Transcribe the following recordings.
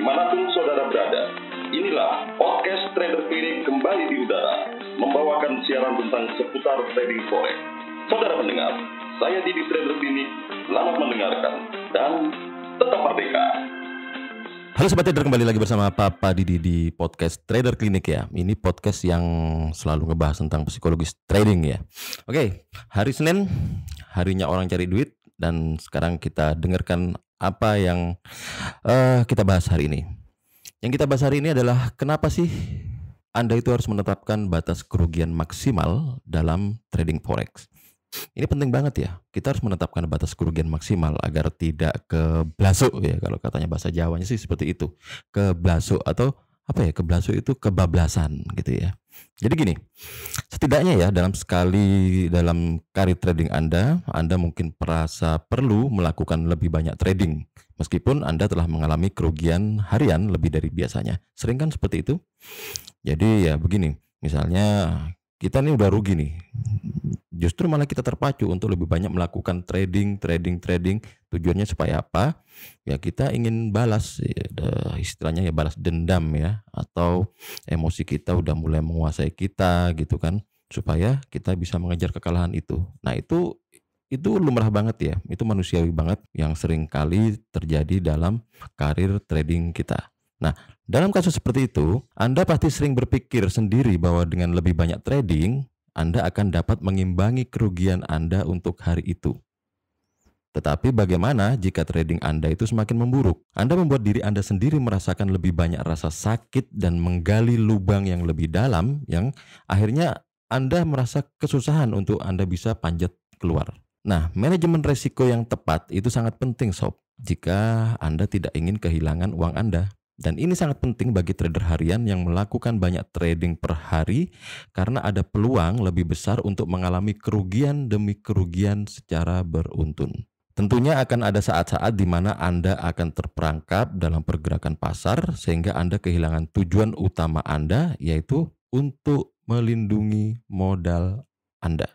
dimanapun saudara berada. Inilah podcast Trader Clinic kembali di udara, membawakan siaran tentang seputar trading forex. Saudara pendengar, saya Didi Trader Clinic, selamat mendengarkan dan tetap merdeka. Halo Sobat Trader, kembali lagi bersama Papa Didi di podcast Trader Clinic ya. Ini podcast yang selalu ngebahas tentang psikologis trading ya. Oke, hari Senin, harinya orang cari duit. Dan sekarang kita dengarkan apa yang kita bahas hari ini. Yang kita bahas hari ini adalah kenapa sih Anda itu harus menetapkan batas kerugian maksimal dalam trading forex. Ini penting banget ya. Kita harus menetapkan batas kerugian maksimal agar tidak keblasuk ya. Kalau katanya bahasa Jawanya sih seperti itu. Keblasuk atau apa ya? Keblasuk itu kebablasan gitu ya. Jadi gini, setidaknya ya dalam karir trading Anda mungkin merasa perlu melakukan lebih banyak trading. Meskipun Anda telah mengalami kerugian harian lebih dari biasanya. Sering kan seperti itu? Jadi ya begini, misalnya kita nih udah rugi nih. Justru malah kita terpacu untuk lebih banyak melakukan trading. Tujuannya supaya apa? Ya kita ingin balas, istilahnya ya balas dendam ya. Atau emosi kita udah mulai menguasai kita gitu kan. Supaya kita bisa mengejar kekalahan itu. Nah itu lumrah banget ya. Itu manusiawi banget yang sering kali terjadi dalam karir trading kita. Nah, dalam kasus seperti itu, Anda pasti sering berpikir sendiri bahwa dengan lebih banyak trading, Anda akan dapat mengimbangi kerugian Anda untuk hari itu. Tetapi bagaimana jika trading Anda itu semakin memburuk? Anda membuat diri Anda sendiri merasakan lebih banyak rasa sakit dan menggali lubang yang lebih dalam yang akhirnya Anda merasa kesusahan untuk Anda bisa panjat keluar. Nah, manajemen resiko yang tepat itu sangat penting sob, jika Anda tidak ingin kehilangan uang Anda. Dan ini sangat penting bagi trader harian yang melakukan banyak trading per hari karena ada peluang lebih besar untuk mengalami kerugian demi kerugian secara beruntun. Tentunya akan ada saat-saat di mana Anda akan terperangkap dalam pergerakan pasar sehingga Anda kehilangan tujuan utama Anda, yaitu untuk melindungi modal Anda.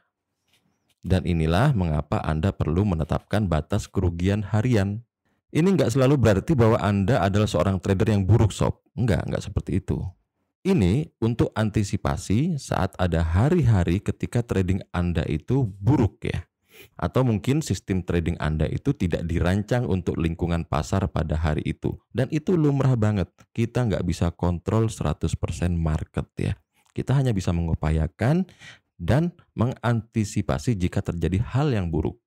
Dan inilah mengapa Anda perlu menetapkan batas kerugian harian. Ini nggak selalu berarti bahwa Anda adalah seorang trader yang buruk sob. Nggak seperti itu. Ini untuk antisipasi saat ada hari-hari ketika trading Anda itu buruk ya. Atau mungkin sistem trading Anda itu tidak dirancang untuk lingkungan pasar pada hari itu. Dan itu lumrah banget. Kita nggak bisa kontrol 100% market ya. Kita hanya bisa mengupayakan dan mengantisipasi jika terjadi hal yang buruk.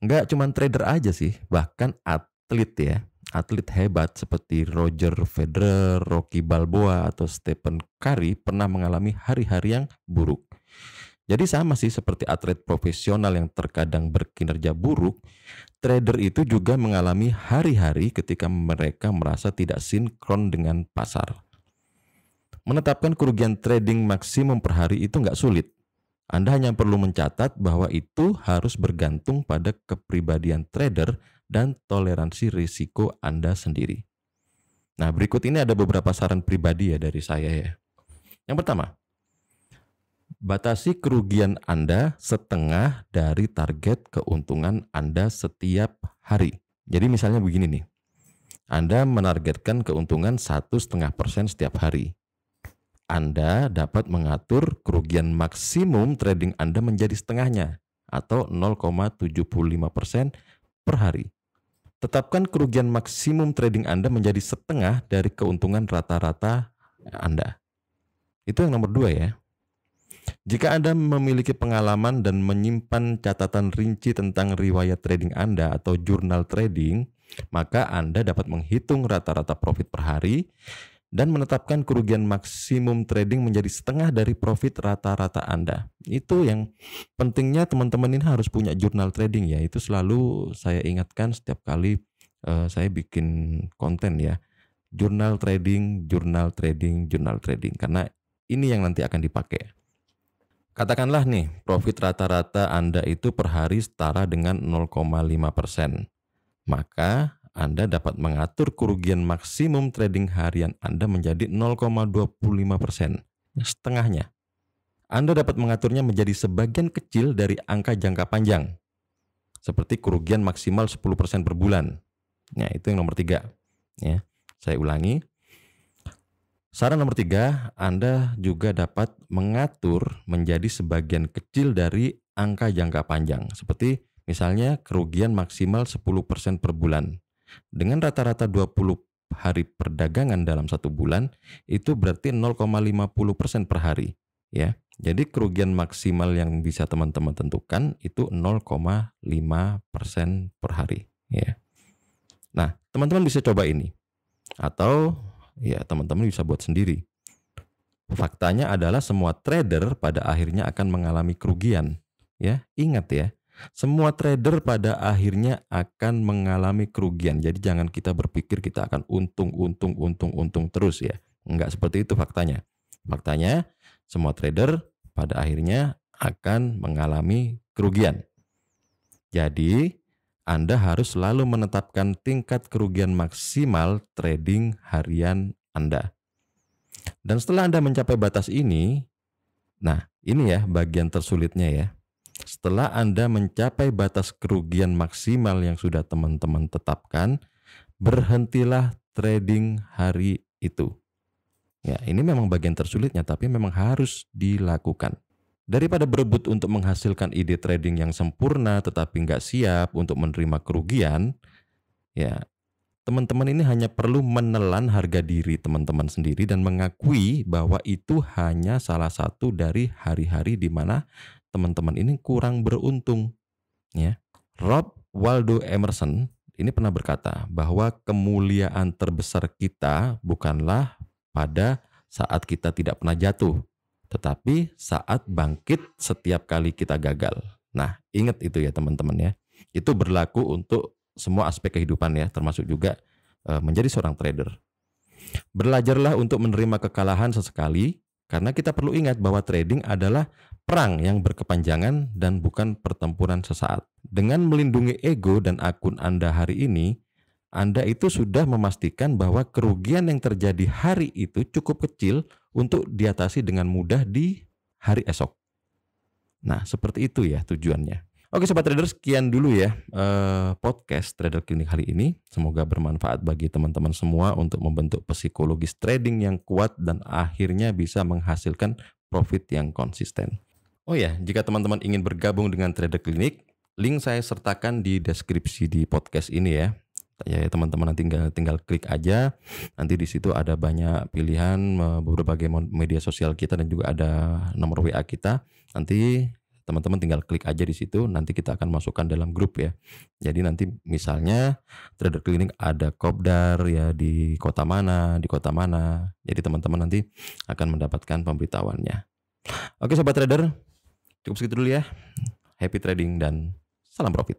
Nggak cuma trader aja sih, bahkan atlet ya. Atlet hebat seperti Roger Federer, Rocky Balboa, atau Stephen Curry pernah mengalami hari-hari yang buruk. Jadi sama sih seperti atlet profesional yang terkadang berkinerja buruk, trader itu juga mengalami hari-hari ketika mereka merasa tidak sinkron dengan pasar. Menetapkan kerugian trading maksimum per hari itu nggak sulit. Anda hanya perlu mencatat bahwa itu harus bergantung pada kepribadian trader dan toleransi risiko Anda sendiri. Nah, berikut ini ada beberapa saran pribadi ya dari saya ya. Yang pertama, batasi kerugian Anda setengah dari target keuntungan Anda setiap hari. Jadi misalnya begini nih, Anda menargetkan keuntungan 1,5% setiap hari. Anda dapat mengatur kerugian maksimum trading Anda menjadi setengahnya atau 0,75% per hari. Tetapkan kerugian maksimum trading Anda menjadi setengah dari keuntungan rata-rata Anda. Itu yang nomor 2 ya. Jika Anda memiliki pengalaman dan menyimpan catatan rinci tentang riwayat trading Anda atau jurnal trading, maka Anda dapat menghitung rata-rata profit per hari dan menetapkan kerugian maksimum trading menjadi setengah dari profit rata-rata Anda. Itu yang pentingnya teman-teman ini harus punya jurnal trading ya. Itu selalu saya ingatkan setiap kali saya bikin konten ya. Jurnal trading. Karena ini yang nanti akan dipakai. Katakanlah nih, profit rata-rata Anda itu per hari setara dengan 0,5%. Maka Anda dapat mengatur kerugian maksimum trading harian Anda menjadi 0,25%, setengahnya. Anda dapat mengaturnya menjadi sebagian kecil dari angka jangka panjang, seperti kerugian maksimal 10% per bulan. Nah, itu yang nomor 3. Ya. Saya ulangi. Saran nomor 3, Anda juga dapat mengatur menjadi sebagian kecil dari angka jangka panjang. Seperti misalnya kerugian maksimal 10% per bulan. Dengan rata-rata 20 hari perdagangan dalam 1 bulan, itu berarti 0,50% per hari. Ya. Jadi kerugian maksimal yang bisa teman-teman tentukan itu 0,5% per hari. Ya. Nah, teman-teman bisa coba ini. Atau ya teman-teman bisa buat sendiri. Faktanya adalah semua trader pada akhirnya akan mengalami kerugian. Ya, ingat ya, semua trader pada akhirnya akan mengalami kerugian. Jadi jangan kita berpikir kita akan untung terus ya. Enggak seperti itu faktanya. Faktanya semua trader pada akhirnya akan mengalami kerugian. Jadi Anda harus selalu menetapkan tingkat kerugian maksimal trading harian Anda. Dan setelah Anda mencapai batas ini, nah ini ya bagian tersulitnya ya. Setelah Anda mencapai batas kerugian maksimal yang sudah teman-teman tetapkan, berhentilah trading hari itu. Ya, ini memang bagian tersulitnya, tapi memang harus dilakukan. Daripada berebut untuk menghasilkan ide trading yang sempurna tetapi nggak siap untuk menerima kerugian, ya teman-teman ini hanya perlu menelan harga diri teman-teman sendiri dan mengakui bahwa itu hanya salah satu dari hari-hari di mana teman-teman ini kurang beruntung. Ya. Rob Waldo Emerson ini pernah berkata bahwa kemuliaan terbesar kita bukanlah pada saat kita tidak pernah jatuh, tetapi saat bangkit setiap kali kita gagal. Nah, ingat itu ya teman-teman ya. Itu berlaku untuk semua aspek kehidupan ya, termasuk juga menjadi seorang trader. Belajarlah untuk menerima kekalahan sesekali, karena kita perlu ingat bahwa trading adalah perang yang berkepanjangan dan bukan pertempuran sesaat. Dengan melindungi ego dan akun Anda hari ini, Anda itu sudah memastikan bahwa kerugian yang terjadi hari itu cukup kecil untuk diatasi dengan mudah di hari esok. Nah, seperti itu ya tujuannya. Oke Sobat Trader, sekian dulu ya podcast Trader Clinic hari ini. Semoga bermanfaat bagi teman-teman semua untuk membentuk psikologis trading yang kuat dan akhirnya bisa menghasilkan profit yang konsisten. Oh ya, jika teman-teman ingin bergabung dengan Trader Clinic, link saya sertakan di deskripsi di podcast ini ya. Ya teman-teman nanti tinggal klik aja. Nanti di situ ada banyak pilihan berbagai media sosial kita dan juga ada nomor WA kita. Nanti teman-teman tinggal klik aja di situ, nanti kita akan masukkan dalam grup ya. Jadi nanti misalnya Trader Clinic ada kopdar ya di kota mana. Jadi teman-teman nanti akan mendapatkan pemberitahuannya. Oke Sobat Trader, cukup segitu dulu ya. Happy trading dan salam profit.